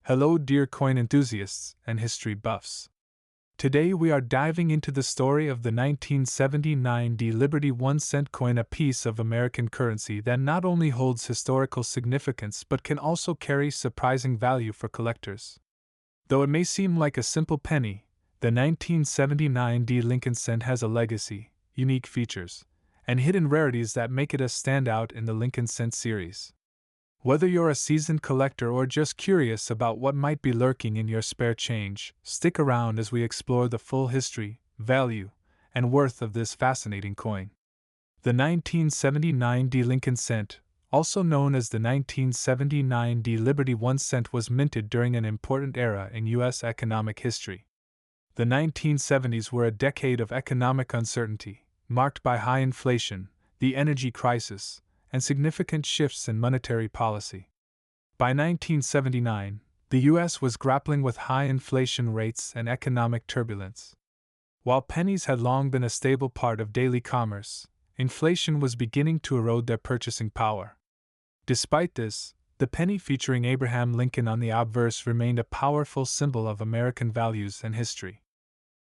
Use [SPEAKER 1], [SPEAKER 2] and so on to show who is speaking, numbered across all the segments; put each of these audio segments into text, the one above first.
[SPEAKER 1] Hello, dear coin enthusiasts and history buffs. Today we are diving into the story of the 1979 Liberty 1-cent coin, a piece of American currency that not only holds historical significance but can also carry surprising value for collectors. Though it may seem like a simple penny, the 1979 Lincoln cent has a legacy, unique features, and hidden rarities that make it a standout in the Lincoln cent series. Whether you're a seasoned collector or just curious about what might be lurking in your spare change, stick around as we explore the full history, value, and worth of this fascinating coin. The 1979 Lincoln cent, also known as the 1979 Liberty 1 cent, was minted during an important era in U.S. economic history. The 1970s were a decade of economic uncertainty, marked by high inflation, the energy crisis, and significant shifts in monetary policy. By 1979, the U.S. was grappling with high inflation rates and economic turbulence. While pennies had long been a stable part of daily commerce, inflation was beginning to erode their purchasing power. Despite this, the penny featuring Abraham Lincoln on the obverse remained a powerful symbol of American values and history.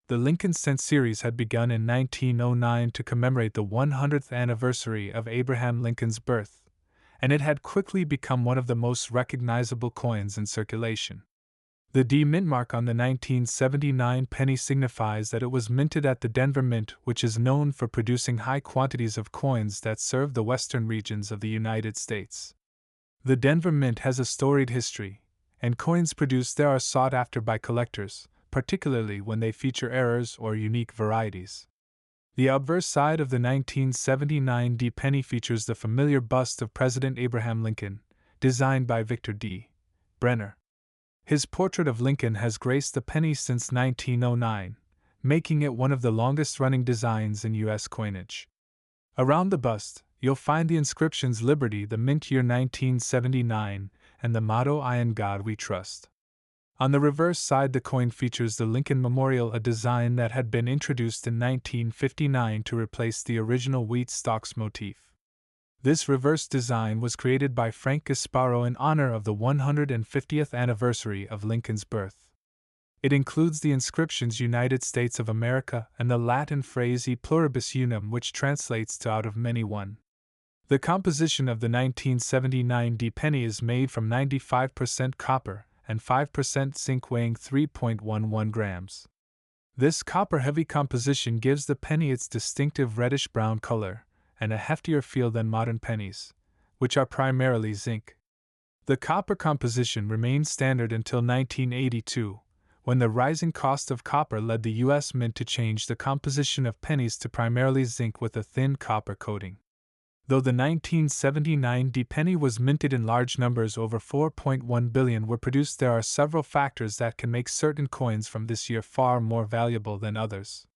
[SPEAKER 1] The Lincoln cent series had begun in 1909 to commemorate the 100th anniversary of Abraham Lincoln's birth, and it had quickly become one of the most recognizable coins in circulation. The D mint mark on the 1979 penny signifies that it was minted at the Denver Mint, which is known for producing high quantities of coins that serve the western regions of the United States. The Denver Mint has a storied history, and coins produced there are sought after by collectors, particularly when they feature errors or unique varieties. The obverse side of the 1979 penny features the familiar bust of President Abraham Lincoln, designed by Victor D. Brenner. His portrait of Lincoln has graced the penny since 1909, making it one of the longest-running designs in U.S. coinage. Around the bust, you'll find the inscriptions Liberty, the mint year 1979, and the motto I in God We Trust. On the reverse side, the coin features the Lincoln Memorial, a design that had been introduced in 1959 to replace the original wheat stalks motif. This reverse design was created by Frank Gasparo in honor of the 150th anniversary of Lincoln's birth. It includes the inscriptions United States of America and the Latin phrase E pluribus unum, which translates to out of many one. The composition of the 1979 penny is made from 95% copper and 5% zinc, weighing 3.11 grams. This copper-heavy composition gives the penny its distinctive reddish-brown color and a heftier feel than modern pennies, which are primarily zinc. The copper composition remained standard until 1982, when the rising cost of copper led the U.S. Mint to change the composition of pennies to primarily zinc with a thin copper coating. Though the 1979 penny was minted in large numbers, over 4.1 billion were produced, there are several factors that can make certain coins from this year far more valuable than others.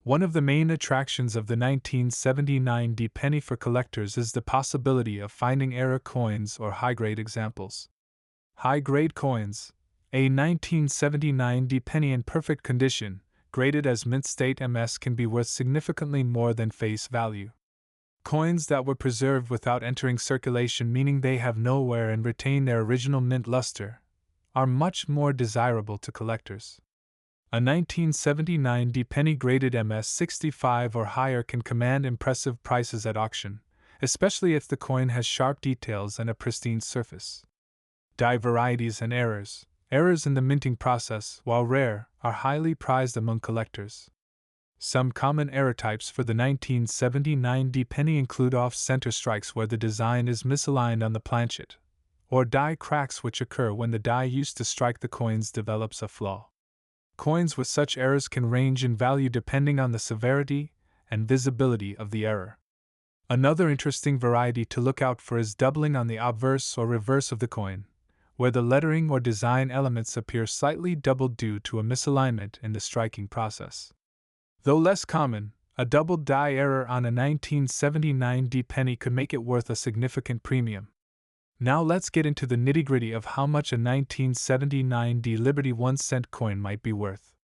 [SPEAKER 1] One of the main attractions of the 1979 penny for collectors is the possibility of finding error coins or high-grade examples. High-grade coins, a 1979 penny in perfect condition, graded as mint state MS, can be worth significantly more than face value. Coins that were preserved without entering circulation, meaning they have no wear and retain their original mint luster, are much more desirable to collectors. A 1979 penny graded MS 65 or higher can command impressive prices at auction, especially if the coin has sharp details and a pristine surface. Die varieties and errors. Errors in the minting process, while rare, are highly prized among collectors. Some common error types for the 1979 penny include off-center strikes where the design is misaligned on the planchet, or die cracks which occur when the die used to strike the coins develops a flaw. Coins with such errors can range in value depending on the severity and visibility of the error. Another interesting variety to look out for is doubling on the obverse or reverse of the coin, where the lettering or design elements appear slightly doubled due to a misalignment in the striking process. Though less common, a doubled die error on a 1979 penny could make it worth a significant premium. Now let's get into the nitty-gritty of how much a 1979 Liberty 1 cent coin might be worth.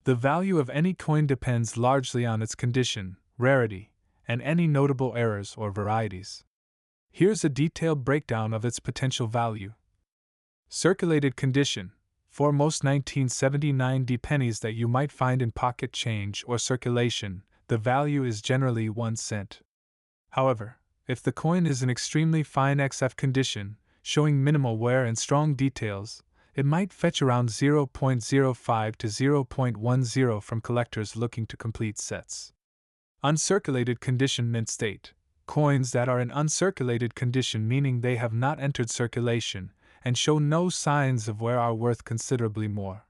[SPEAKER 1] The value of any coin depends largely on its condition, rarity, and any notable errors or varieties. Here's a detailed breakdown of its potential value. Circulated condition. For most 1979 pennies that you might find in pocket change or circulation, the value is generally 1 cent. However, if the coin is in extremely fine XF condition, showing minimal wear and strong details, it might fetch around 0.05 to 0.10 from collectors looking to complete sets. Uncirculated condition mint state. Coins that are in uncirculated condition, meaning they have not entered circulation and show no signs of wear, are worth considerably more.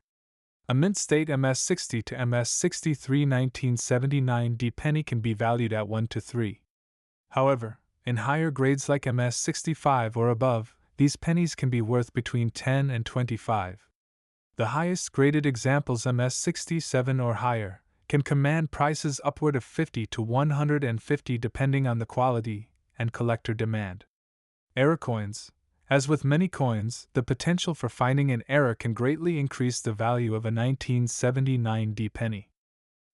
[SPEAKER 1] A mint state MS60 to MS63 1979 penny can be valued at 1 to 3. However, in higher grades like MS65 or above, these pennies can be worth between 10 and 25. The highest graded examples, MS67 or higher, can command prices upward of 50 to 150 depending on the quality and collector demand. Error coins. As with many coins, the potential for finding an error can greatly increase the value of a 1979 penny.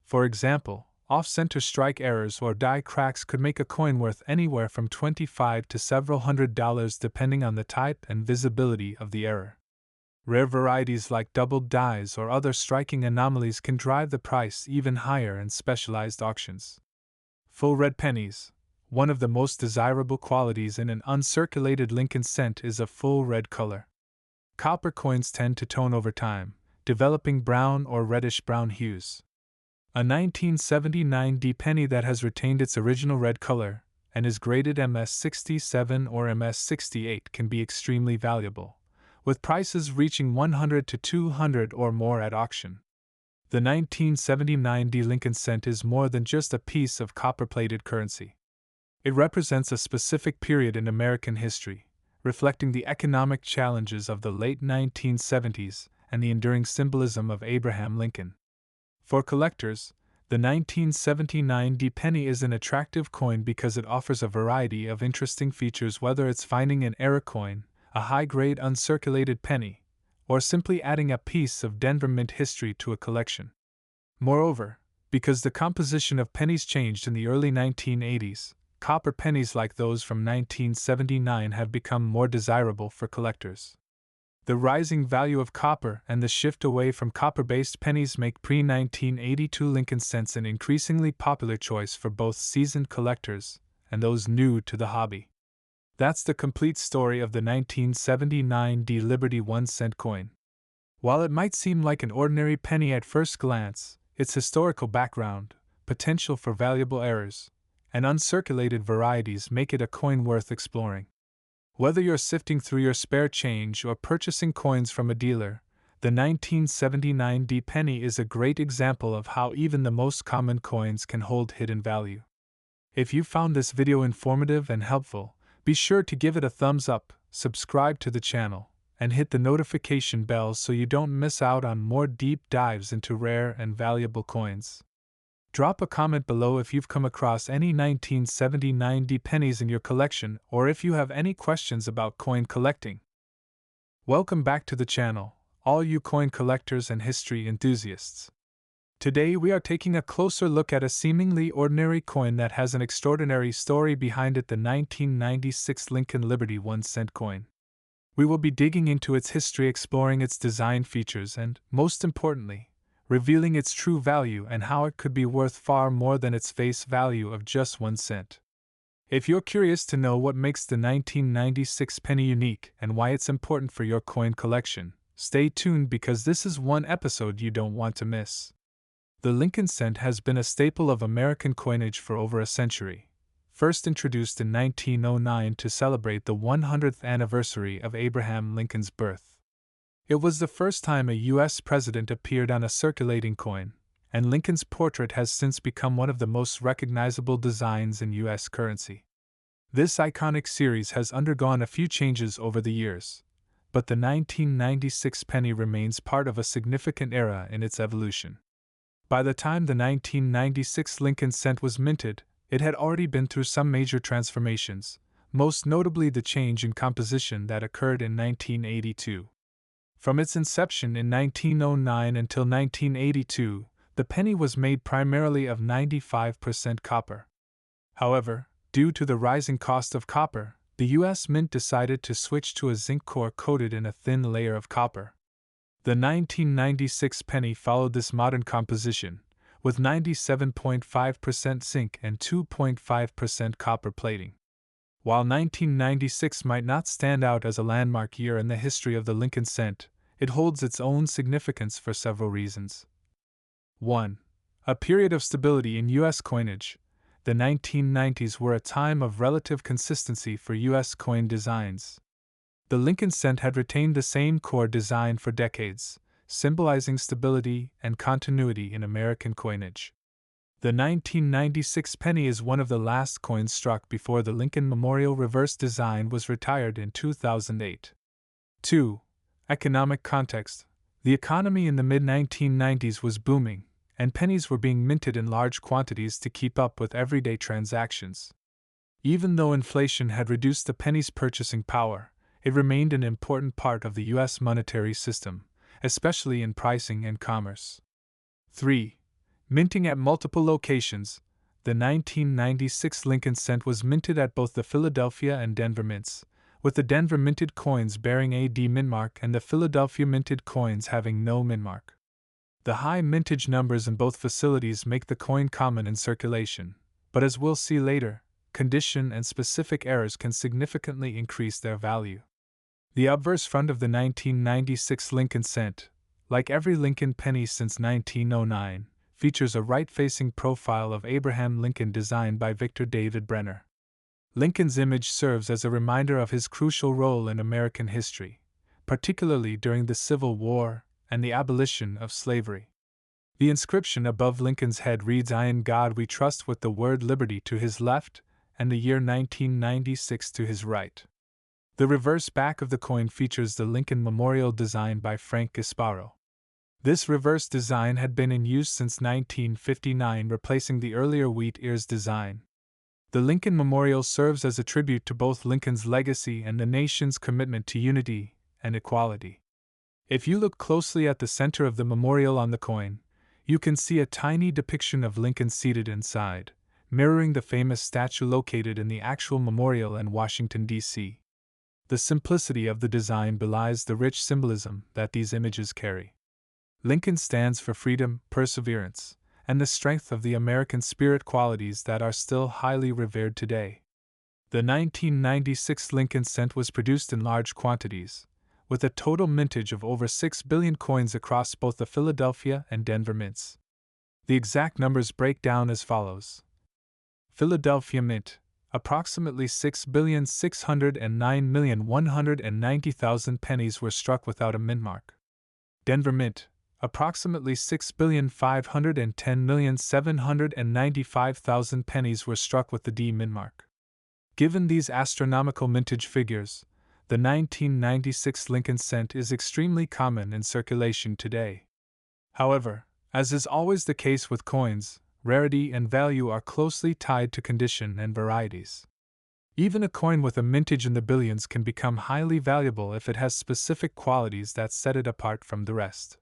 [SPEAKER 1] For example, off-center strike errors or die cracks could make a coin worth anywhere from $25 to several $100 depending on the type and visibility of the error. Rare varieties like doubled dies or other striking anomalies can drive the price even higher in specialized auctions. Full red pennies. One of the most desirable qualities in an uncirculated Lincoln cent is a full red color. Copper coins tend to tone over time, developing brown or reddish-brown hues. A 1979 penny that has retained its original red color and is graded MS67 or MS68 can be extremely valuable, with prices reaching $100 to $200 or more at auction. The 1979 Lincoln cent is more than just a piece of copper-plated currency. It represents a specific period in American history, reflecting the economic challenges of the late 1970s and the enduring symbolism of Abraham Lincoln. For collectors, the 1979 penny is an attractive coin because it offers a variety of interesting features, whether it's finding an error coin, a high-grade uncirculated penny, or simply adding a piece of Denver Mint history to a collection. Moreover, because the composition of pennies changed in the early 1980s, copper pennies like those from 1979 have become more desirable for collectors. The rising value of copper and the shift away from copper-based pennies make pre-1982 Lincoln cents an increasingly popular choice for both seasoned collectors and those new to the hobby. That's the complete story of the 1979 Liberty 1 cent coin. While it might seem like an ordinary penny at first glance, its historical background, potential for valuable errors, and uncirculated varieties make it a coin worth exploring. Whether you're sifting through your spare change or purchasing coins from a dealer, the 1979 penny is a great example of how even the most common coins can hold hidden value. If you found this video informative and helpful, be sure to give it a thumbs up, subscribe to the channel, and hit the notification bell so you don't miss out on more deep dives into rare and valuable coins. Drop a comment below if you've come across any 1979 pennies in your collection or if you have any questions about coin collecting. Welcome back to the channel, all you coin collectors and history enthusiasts. Today we are taking a closer look at a seemingly ordinary coin that has an extraordinary story behind it, the 1996 Lincoln Liberty 1 cent coin. We will be digging into its history, exploring its design features, and, most importantly, revealing its true value and how it could be worth far more than its face value of just 1 cent. If you're curious to know what makes the 1996 penny unique and why it's important for your coin collection, stay tuned because this is one episode you don't want to miss. The Lincoln cent has been a staple of American coinage for over a century, first introduced in 1909 to celebrate the 100th anniversary of Abraham Lincoln's birth. It was the first time a U.S. president appeared on a circulating coin, and Lincoln's portrait has since become one of the most recognizable designs in U.S. currency. This iconic series has undergone a few changes over the years, but the 1996 penny remains part of a significant era in its evolution. By the time the 1996 Lincoln cent was minted, it had already been through some major transformations, most notably the change in composition that occurred in 1982. From its inception in 1909 until 1982, the penny was made primarily of 95% copper. However, due to the rising cost of copper, the U.S. Mint decided to switch to a zinc core coated in a thin layer of copper. The 1996 penny followed this modern composition, with 97.5% zinc and 2.5% copper plating. While 1996 might not stand out as a landmark year in the history of the Lincoln cent, it holds its own significance for several reasons. 1. A period of stability in U.S. coinage. The 1990s were a time of relative consistency for U.S. coin designs. The Lincoln cent had retained the same core design for decades, symbolizing stability and continuity in American coinage. The 1996 penny is one of the last coins struck before the Lincoln Memorial reverse design was retired in 2008. 2. Economic context. The economy in the mid-1990s was booming, and pennies were being minted in large quantities to keep up with everyday transactions. Even though inflation had reduced the penny's purchasing power, it remained an important part of the U.S. monetary system, especially in pricing and commerce. 3. Minting at multiple locations. The 1996 Lincoln cent was minted at both the Philadelphia and Denver mints, with the Denver minted coins bearing a D mintmark and the Philadelphia minted coins having no mintmark. The high mintage numbers in both facilities make the coin common in circulation, but as we'll see later, condition and specific errors can significantly increase their value. The obverse front of the 1996 Lincoln cent, like every Lincoln penny since 1909, features a right-facing profile of Abraham Lincoln designed by Victor David Brenner. Lincoln's image serves as a reminder of his crucial role in American history, particularly during the Civil War and the abolition of slavery. The inscription above Lincoln's head reads, "I in God we trust," with the word liberty to his left and the year 1996 to his right. The reverse back of the coin features the Lincoln Memorial designed by Frank Gasparo. This reverse design had been in use since 1959, replacing the earlier wheat ears design. The Lincoln Memorial serves as a tribute to both Lincoln's legacy and the nation's commitment to unity and equality. If you look closely at the center of the memorial on the coin, you can see a tiny depiction of Lincoln seated inside, mirroring the famous statue located in the actual memorial in Washington, D.C. The simplicity of the design belies the rich symbolism that these images carry. Lincoln stands for freedom, perseverance, and the strength of the American spirit, qualities that are still highly revered today. The 1996 Lincoln cent was produced in large quantities, with a total mintage of over 6 billion coins across both the Philadelphia and Denver mints. The exact numbers break down as follows. Philadelphia Mint, approximately 6,609,190,000 pennies were struck without a mintmark. Denver Mint, approximately 6,510,795,000 pennies were struck with the D mintmark. Given these astronomical mintage figures, the 1996 Lincoln cent is extremely common in circulation today. However, as is always the case with coins, rarity and value are closely tied to condition and varieties. Even a coin with a mintage in the billions can become highly valuable if it has specific qualities that set it apart from the rest.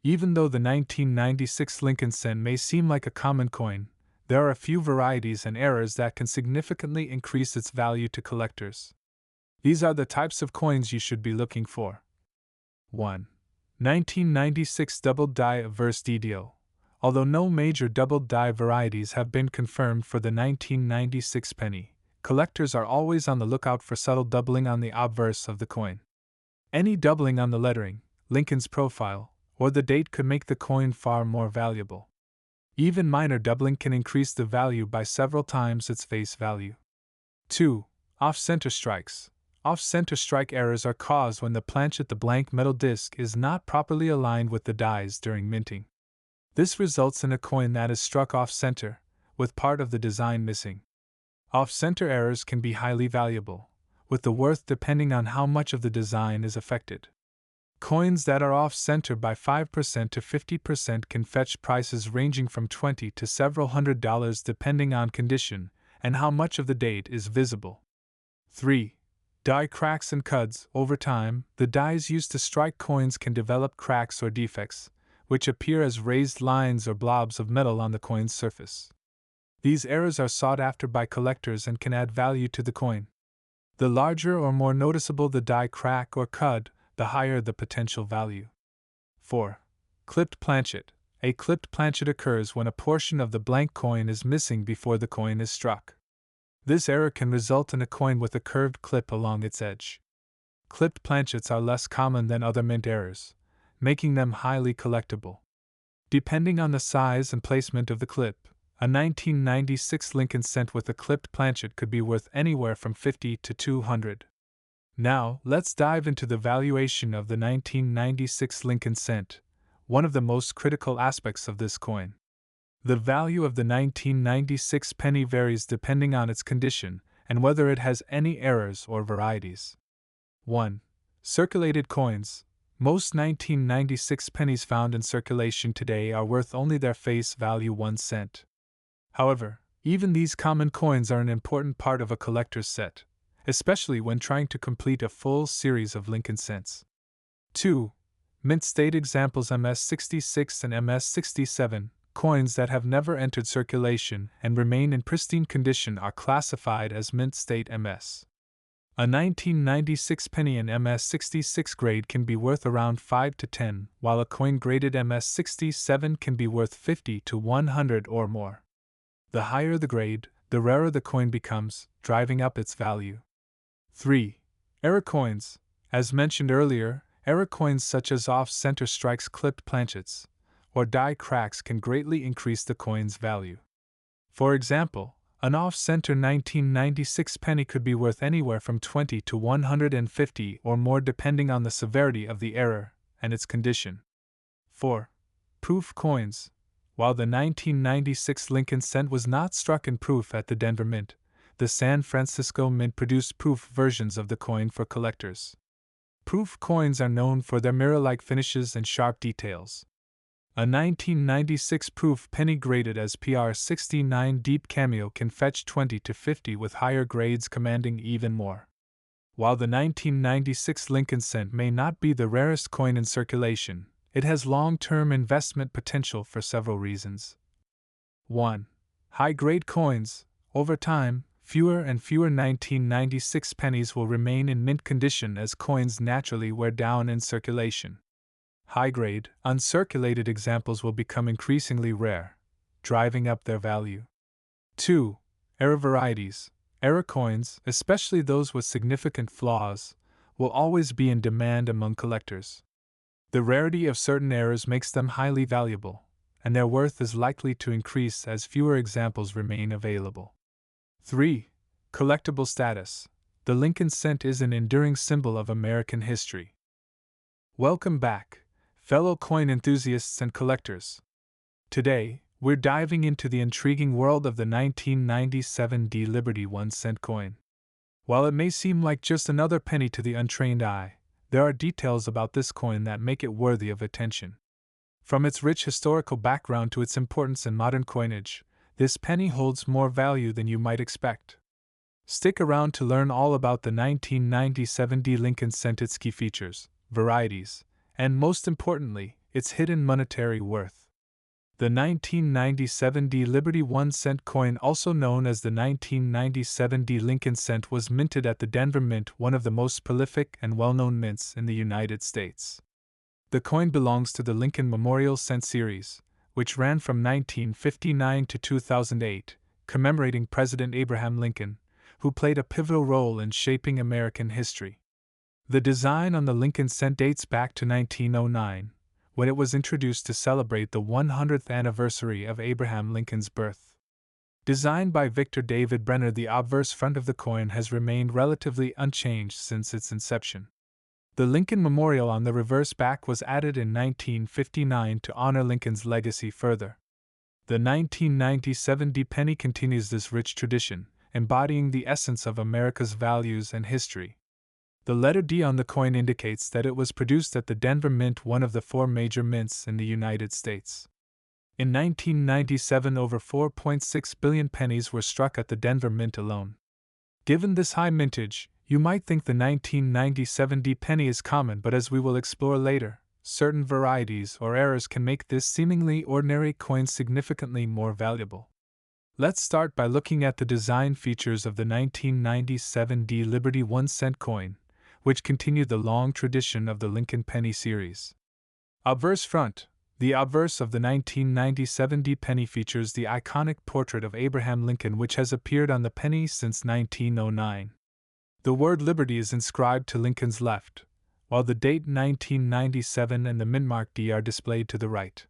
[SPEAKER 1] Even though the 1996 Lincoln cent may seem like a common coin, there are a few varieties and errors that can significantly increase its value to collectors. These are the types of coins you should be looking for. 1. 1996 Double Die Reverse DDO. Although no major double die varieties have been confirmed for the 1996 penny, collectors are always on the lookout for subtle doubling on the obverse of the coin. Any doubling on the lettering, Lincoln's profile, or the date could make the coin far more valuable. Even minor doubling can increase the value by several times its face value. 2. Off-center strikes. Off-center strike errors are caused when the planchet, the blank metal disc, is not properly aligned with the dies during minting. This results in a coin that is struck off-center, with part of the design missing. Off-center errors can be highly valuable, with the worth depending on how much of the design is affected. Coins that are off-center by 5% to 50% can fetch prices ranging from $20 to several $100 depending on condition and how much of the date is visible. 3. Die cracks and cuds. Over time, the dies used to strike coins can develop cracks or defects, which appear as raised lines or blobs of metal on the coin's surface. These errors are sought after by collectors and can add value to the coin. The larger or more noticeable the die crack or cud, the higher the potential value. 4. Clipped planchet. A clipped planchet occurs when a portion of the blank coin is missing before the coin is struck. This error can result in a coin with a curved clip along its edge. Clipped planchets are less common than other mint errors, making them highly collectible. Depending on the size and placement of the clip, a 1996 Lincoln cent with a clipped planchet could be worth anywhere from $50 to $200. Now, let's dive into the valuation of the 1996 Lincoln cent, one of the most critical aspects of this coin. The value of the 1996 penny varies depending on its condition and whether it has any errors or varieties. 1. Circulated coins. Most 1996 pennies found in circulation today are worth only their face value 1 cent. However, even these common coins are an important part of a collector's set, especially when trying to complete a full series of Lincoln cents. 2. Mint state examples MS66 and MS67, coins that have never entered circulation and remain in pristine condition are classified as mint state MS. A 1996 penny in MS66 grade can be worth around 5 to 10, while a coin graded MS67 can be worth 50 to 100 or more. The higher the grade, the rarer the coin becomes, driving up its value. 3. Error coins. As mentioned earlier, error coins such as off-center strikes, clipped planchets, or die cracks can greatly increase the coin's value. For example, an off-center 1996 penny could be worth anywhere from 20 to 150 or more depending on the severity of the error and its condition. 4. Proof coins. While the 1996 Lincoln cent was not struck in proof at the Denver Mint, the San Francisco Mint produced proof versions of the coin for collectors. Proof coins are known for their mirror-like finishes and sharp details. A 1996 proof penny graded as PR69 Deep Cameo can fetch 20 to 50 with higher grades commanding even more. While the 1996 Lincoln cent may not be the rarest coin in circulation, it has long-term investment potential for several reasons. 1. High-grade coins. Over time, fewer and fewer 1996 pennies will remain in mint condition as coins naturally wear down in circulation. High-grade, uncirculated examples will become increasingly rare, driving up their value. 2. Error varieties. Error coins, especially those with significant flaws, will always be in demand among collectors. The rarity of certain errors makes them highly valuable, and their worth is likely to increase as fewer examples remain available. 3. Collectible status. The Lincoln cent is an enduring symbol of American history. Welcome back, fellow coin enthusiasts and collectors. Today, we're diving into the intriguing world of the 1997 D Liberty 1 cent coin. While it may seem like just another penny to the untrained eye, there are details about this coin that make it worthy of attention. From its rich historical background to its importance in modern coinage, this penny holds more value than you might expect. Stick around to learn all about the 1997 D Lincoln cent, its key features, varieties, and most importantly, its hidden monetary worth. The 1997 D Liberty 1 cent coin, also known as the 1997 D Lincoln cent, was minted at the Denver Mint, one of the most prolific and well-known mints in the United States. The coin belongs to the Lincoln Memorial Cent series, which ran from 1959 to 2008, commemorating President Abraham Lincoln, who played a pivotal role in shaping American history. The design on the Lincoln cent dates back to 1909, when it was introduced to celebrate the 100th anniversary of Abraham Lincoln's birth. Designed by Victor David Brenner, the obverse front of the coin has remained relatively unchanged since its inception. The Lincoln Memorial on the reverse back was added in 1959 to honor Lincoln's legacy further. The 1997 D penny continues this rich tradition, embodying the essence of America's values and history. The letter D on the coin indicates that it was produced at the Denver Mint, one of the 4 major mints in the United States. In 1997, over 4.6 billion pennies were struck at the Denver Mint alone. Given this high mintage, you might think the 1997 D penny is common, but as we will explore later, certain varieties or errors can make this seemingly ordinary coin significantly more valuable. Let's start by looking at the design features of the 1997 D Liberty 1-cent coin, which continued the long tradition of the Lincoln penny series. Obverse front. The obverse of the 1997 D penny features the iconic portrait of Abraham Lincoln, which has appeared on the penny since 1909. The word Liberty is inscribed to Lincoln's left, while the date 1997 and the mintmark D are displayed to the right.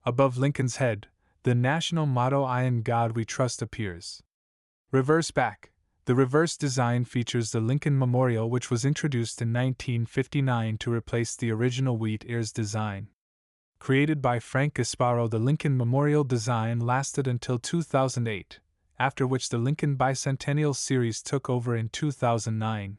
[SPEAKER 1] Above Lincoln's head, the national motto "In God We Trust" appears. Reverse back. The reverse design features the Lincoln Memorial, which was introduced in 1959 to replace the original wheat ears design. Created by Frank Gasparo, the Lincoln Memorial design lasted until 2008, after which the Lincoln Bicentennial series took over in 2009.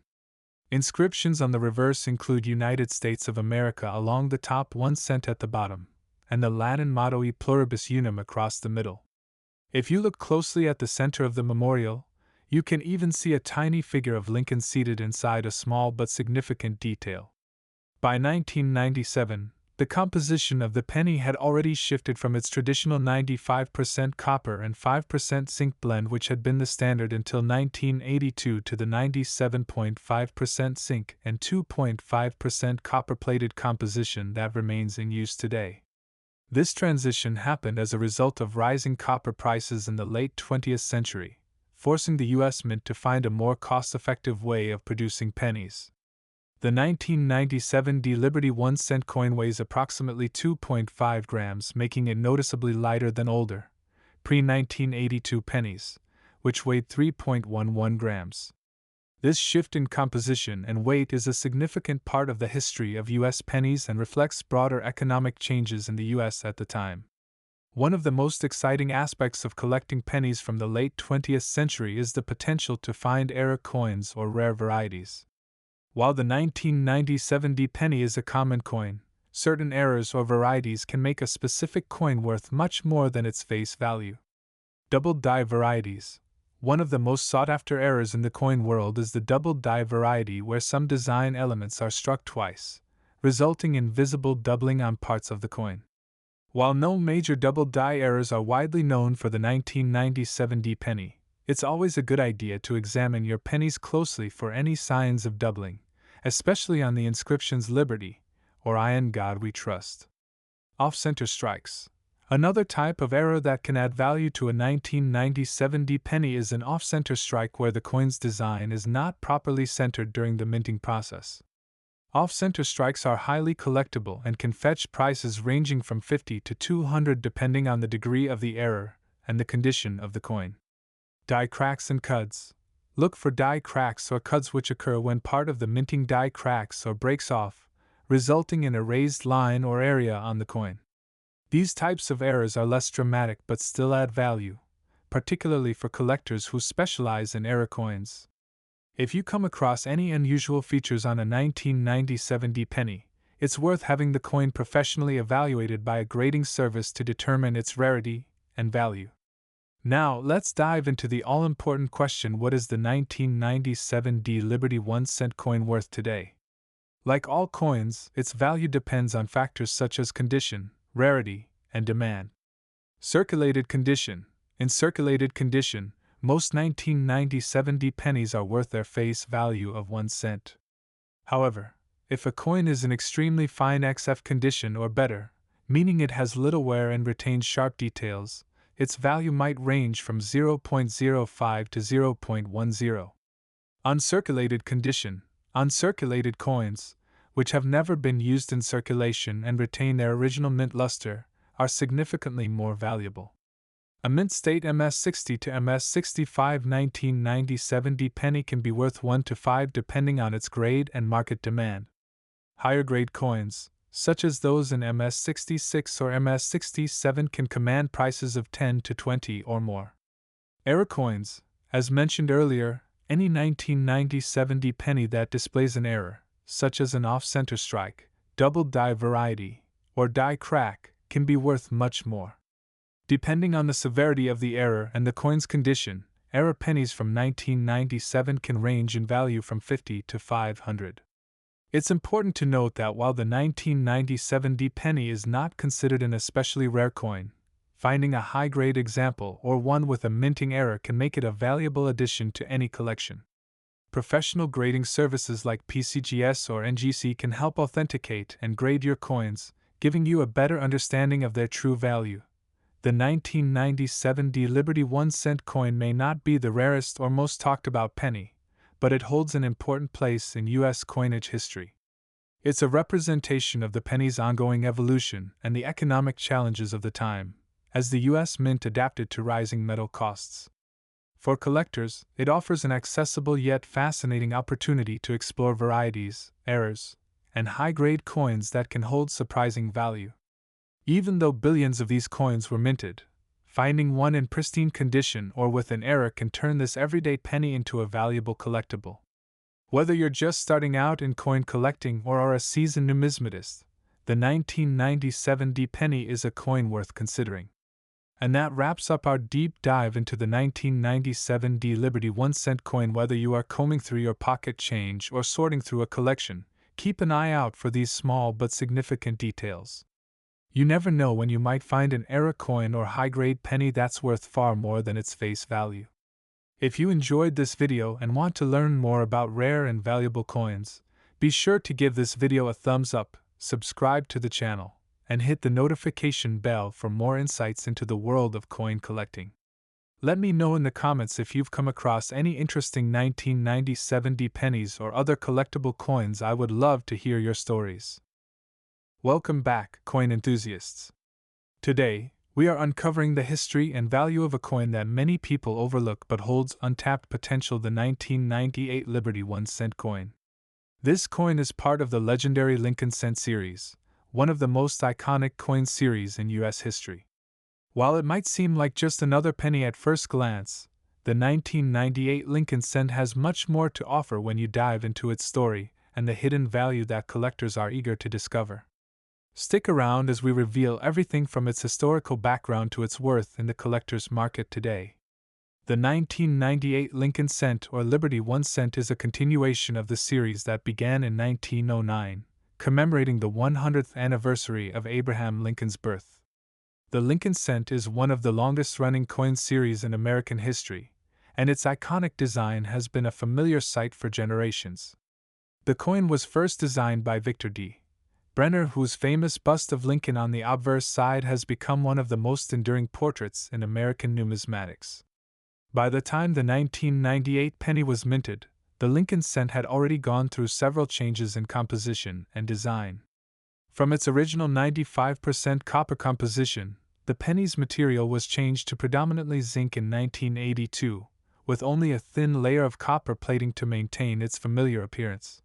[SPEAKER 1] Inscriptions on the reverse include United States of America along the top, 1 cent at the bottom, and the Latin motto E pluribus unum across the middle. If you look closely at the center of the memorial, you can even see a tiny figure of Lincoln seated inside a small but significant detail. By 1997, the composition of the penny had already shifted from its traditional 95% copper and 5% zinc blend, which had been the standard until 1982, to the 97.5% zinc and 2.5% copper-plated composition that remains in use today. This transition happened as a result of rising copper prices in the late 20th century, forcing the U.S. Mint to find a more cost-effective way of producing pennies. The 1997 D Liberty 1-cent coin weighs approximately 2.5 grams, making it noticeably lighter than older, pre-1982 pennies, which weighed 3.11 grams. This shift in composition and weight is a significant part of the history of U.S. pennies and reflects broader economic changes in the U.S. at the time. One of the most exciting aspects of collecting pennies from the late 20th century is the potential to find error coins or rare varieties. While the 1997 D penny is a common coin, certain errors or varieties can make a specific coin worth much more than its face value. Double die varieties. One of the most sought-after errors in the coin world is the double die variety, where some design elements are struck twice, resulting in visible doubling on parts of the coin. While no major double die errors are widely known for the 1997 D penny, it's always a good idea to examine your pennies closely for any signs of doubling, especially on the inscriptions Liberty or "In God We Trust." Off-center strikes. Another type of error that can add value to a 1997 D penny is an off-center strike where the coin's design is not properly centered during the minting process. Off-center strikes are highly collectible and can fetch prices ranging from $50 to $200 depending on the degree of the error and the condition of the coin. Die cracks and cuds. Look for die cracks or cuds which occur when part of the minting die cracks or breaks off, resulting in a raised line or area on the coin. These types of errors are less dramatic but still add value, particularly for collectors who specialize in error coins. If you come across any unusual features on a 1997 D penny, it's worth having the coin professionally evaluated by a grading service to determine its rarity and value. Now, let's dive into the all-important question: what is the 1997 D Liberty 1-cent coin worth today? Like all coins, its value depends on factors such as condition, rarity, and demand. Circulated condition. In circulated condition, most 1997 D pennies are worth their face value of 1 cent. However, if a coin is in extremely fine XF condition or better, meaning it has little wear and retains sharp details, its value might range from 0.05 to 0.10. Uncirculated condition. Uncirculated coins, which have never been used in circulation and retain their original mint luster, are significantly more valuable. A mint state MS60 to MS65 1997 D penny can be worth 1 to 5 depending on its grade and market demand. Higher grade coins, such as those in MS66 or MS67, can command prices of 10 to 20 or more. Error coins. As mentioned earlier, any 1997 D penny that displays an error, such as an off-center strike, double die variety, or die crack, can be worth much more. Depending on the severity of the error and the coin's condition, error pennies from 1997 can range in value from $50 to $500. It's important to note that while the 1997 D penny is not considered an especially rare coin, Finding a high-grade example or one with a minting error can make it a valuable addition to any collection. Professional grading services like PCGS or NGC can help authenticate and grade your coins, giving you a better understanding of their true value. The 1997 Liberty 1-cent coin may not be the rarest or most talked about penny, but it holds an important place in U.S. coinage history. It's a representation of the penny's ongoing evolution and the economic challenges of the time, as the U.S. Mint adapted to rising metal costs. For collectors, it offers an accessible yet fascinating opportunity to explore varieties, errors, and high-grade coins that can hold surprising value. Even though billions of these coins were minted, finding one in pristine condition or with an error can turn this everyday penny into a valuable collectible. Whether you're just starting out in coin collecting or are a seasoned numismatist, the 1997 penny is a coin worth considering. And that wraps up our deep dive into the 1997 Liberty 1-cent coin. Whether you are combing through your pocket change or sorting through a collection, keep an eye out for these small but significant details. You never know when you might find an error coin or high-grade penny that's worth far more than its face value. If you enjoyed this video and want to learn more about rare and valuable coins, be sure to give this video a thumbs up, subscribe to the channel, and hit the notification bell for more insights into the world of coin collecting. Let me know in the comments if you've come across any interesting 1997 pennies or other collectible coins. I would love to hear your stories. Welcome back, coin enthusiasts. Today, we are uncovering the history and value of a coin that many people overlook but holds untapped potential: the 1998 Liberty 1-cent coin. This coin is part of the legendary Lincoln Cent series, one of the most iconic coin series in U.S. history. While it might seem like just another penny at first glance, the 1998 Lincoln Cent has much more to offer when you dive into its story and the hidden value that collectors are eager to discover. Stick around as we reveal everything from its historical background to its worth in the collector's market today. The 1998 Lincoln Cent or Liberty 1-cent is a continuation of the series that began in 1909, commemorating the 100th anniversary of Abraham Lincoln's birth. The Lincoln Cent is one of the longest-running coin series in American history, and its iconic design has been a familiar sight for generations. The coin was first designed by Victor D. Brenner, whose famous bust of Lincoln on the obverse side has become one of the most enduring portraits in American numismatics. By the time the 1998 penny was minted, the Lincoln Cent had already gone through several changes in composition and design. From its original 95% copper composition, the penny's material was changed to predominantly zinc in 1982, with only a thin layer of copper plating to maintain its familiar appearance.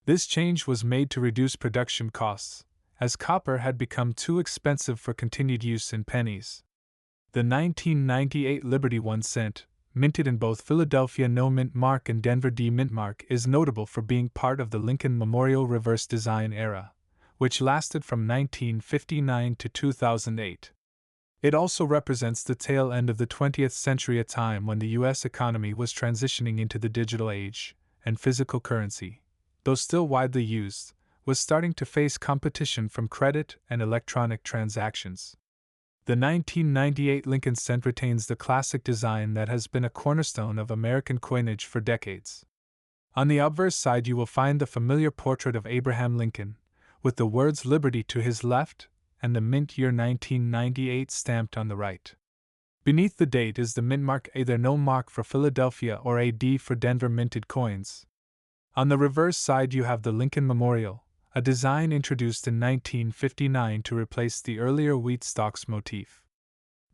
[SPEAKER 1] This change was made to reduce production costs, as copper had become too expensive for continued use in pennies. The 1998 Liberty 1-cent, minted in both Philadelphia No Mint Mark and Denver D Mint Mark, is notable for being part of the Lincoln Memorial reverse design era, which lasted from 1959 to 2008. It also represents the tail end of the 20th century, a time when the U.S. economy was transitioning into the digital age, and physical currency, though still widely used, was starting to face competition from credit and electronic transactions. The 1998 Lincoln Cent retains the classic design that has been a cornerstone of American coinage for decades. On the obverse side you will find the familiar portrait of Abraham Lincoln, with the words Liberty to his left and the mint year 1998 stamped on the right. Beneath the date is the mint mark, either No Mark for Philadelphia or a D for Denver minted coins. On the reverse side you have the Lincoln Memorial, a design introduced in 1959 to replace the earlier wheat stalks motif.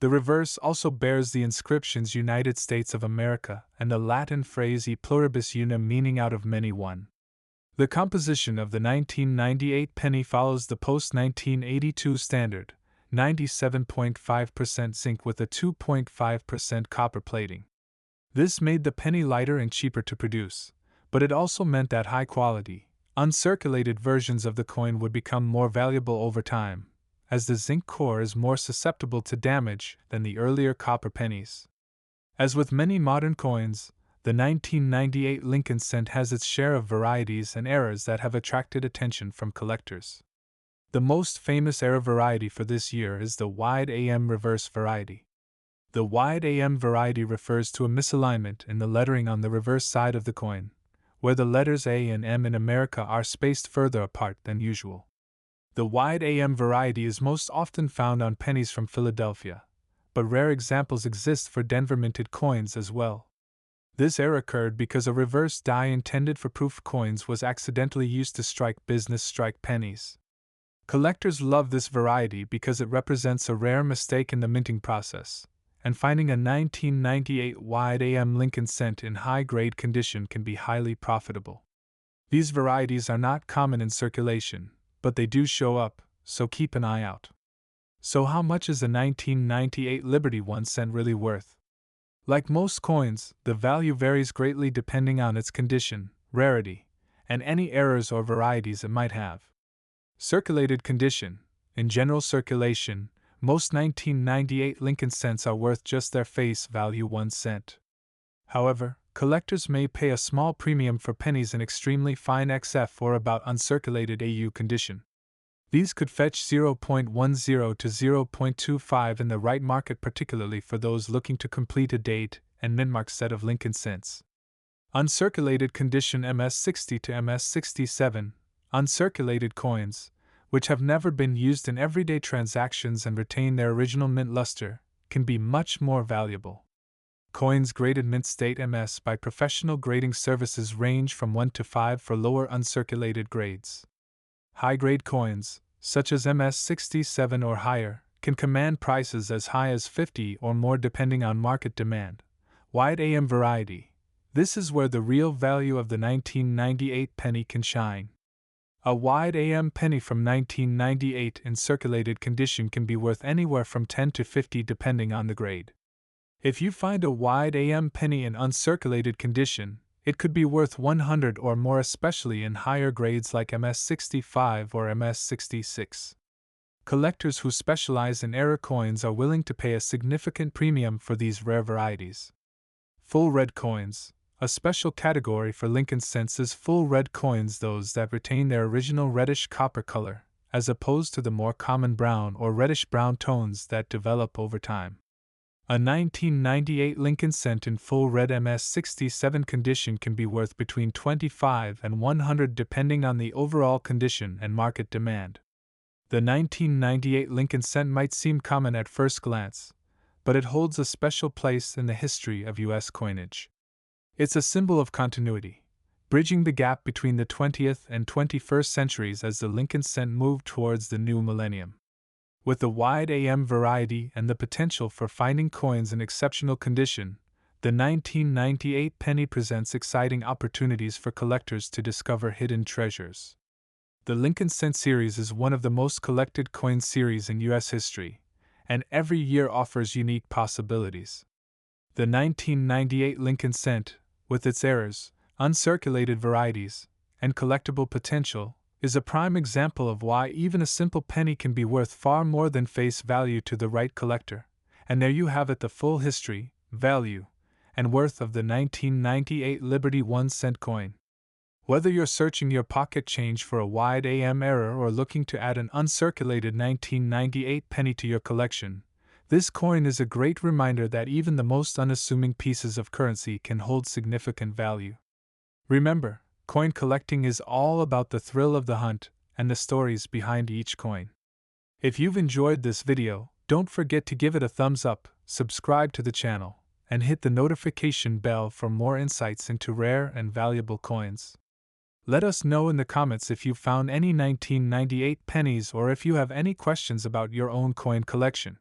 [SPEAKER 1] The reverse also bears the inscriptions United States of America and the Latin phrase E pluribus unum, meaning out of many one. The composition of the 1998 penny follows the post-1982 standard, 97.5% zinc with a 2.5% copper plating. This made the penny lighter and cheaper to produce, but it also meant that high-quality, uncirculated versions of the coin would become more valuable over time, as the zinc core is more susceptible to damage than the earlier copper pennies. As with many modern coins, the 1998 Lincoln Cent has its share of varieties and errors that have attracted attention from collectors. The most famous error variety for this year is the wide AM reverse variety. The wide AM variety refers to a misalignment in the lettering on the reverse side of the coin, where the letters A and M in America are spaced further apart than usual. The wide AM variety is most often found on pennies from Philadelphia, but rare examples exist for Denver minted coins as well. This error occurred because a reverse die intended for proof coins was accidentally used to strike pennies. Collectors love this variety because it represents a rare mistake in the minting process, and finding a 1998 wide AM Lincoln cent in high-grade condition can be highly profitable. These varieties are not common in circulation, but they do show up, so keep an eye out. So how much is a 1998 Liberty 1 cent really worth? Like most coins, the value varies greatly depending on its condition, rarity, and any errors or varieties it might have. Circulated condition. In general circulation, most 1998 Lincoln cents are worth just their face value 1 cent. However, collectors may pay a small premium for pennies in extremely fine XF or about uncirculated AU condition. These could fetch 0.10 to 0.25 in the right market, particularly for those looking to complete a date and mintmark set of Lincoln cents. Uncirculated condition MS60 to MS67, uncirculated coins, which have never been used in everyday transactions and retain their original mint luster, can be much more valuable. Coins graded mint state MS by professional grading services range from 1 to 5 for lower uncirculated grades. High-grade coins, such as MS67 or higher, can command prices as high as 50 or more depending on market demand. Wide AM variety. This is where the real value of the 1998 penny can shine. A wide AM penny from 1998 in circulated condition can be worth anywhere from 10 to 50 depending on the grade. If you find a wide AM penny in uncirculated condition, it could be worth 100 or more, especially in higher grades like MS65 or MS66. Collectors who specialize in error coins are willing to pay a significant premium for these rare varieties. Full red coins. A special category for Lincoln cents is full red coins, those that retain their original reddish copper color, as opposed to the more common brown or reddish brown tones that develop over time. A 1998 Lincoln cent in full red MS67 condition can be worth between 25 and 100 depending on the overall condition and market demand. The 1998 Lincoln cent might seem common at first glance, but it holds a special place in the history of U.S. coinage. It's a symbol of continuity, bridging the gap between the 20th and 21st centuries as the Lincoln cent moved towards the new millennium. With the wide AM variety and the potential for finding coins in exceptional condition, the 1998 penny presents exciting opportunities for collectors to discover hidden treasures. The Lincoln cent series is one of the most collected coin series in U.S. history, and every year offers unique possibilities. The 1998 Lincoln cent, with its errors, uncirculated varieties, and collectible potential, is a prime example of why even a simple penny can be worth far more than face value to the right collector. And there you have it, the full history, value, and worth of the 1998 Liberty 1 cent coin. Whether you're searching your pocket change for a wide AM error or looking to add an uncirculated 1998 penny to your collection, this coin is a great reminder that even the most unassuming pieces of currency can hold significant value. Remember, coin collecting is all about the thrill of the hunt and the stories behind each coin. If you've enjoyed this video, don't forget to give it a thumbs up, subscribe to the channel, and hit the notification bell for more insights into rare and valuable coins. Let us know in the comments if you found any 1998 pennies or if you have any questions about your own coin collection.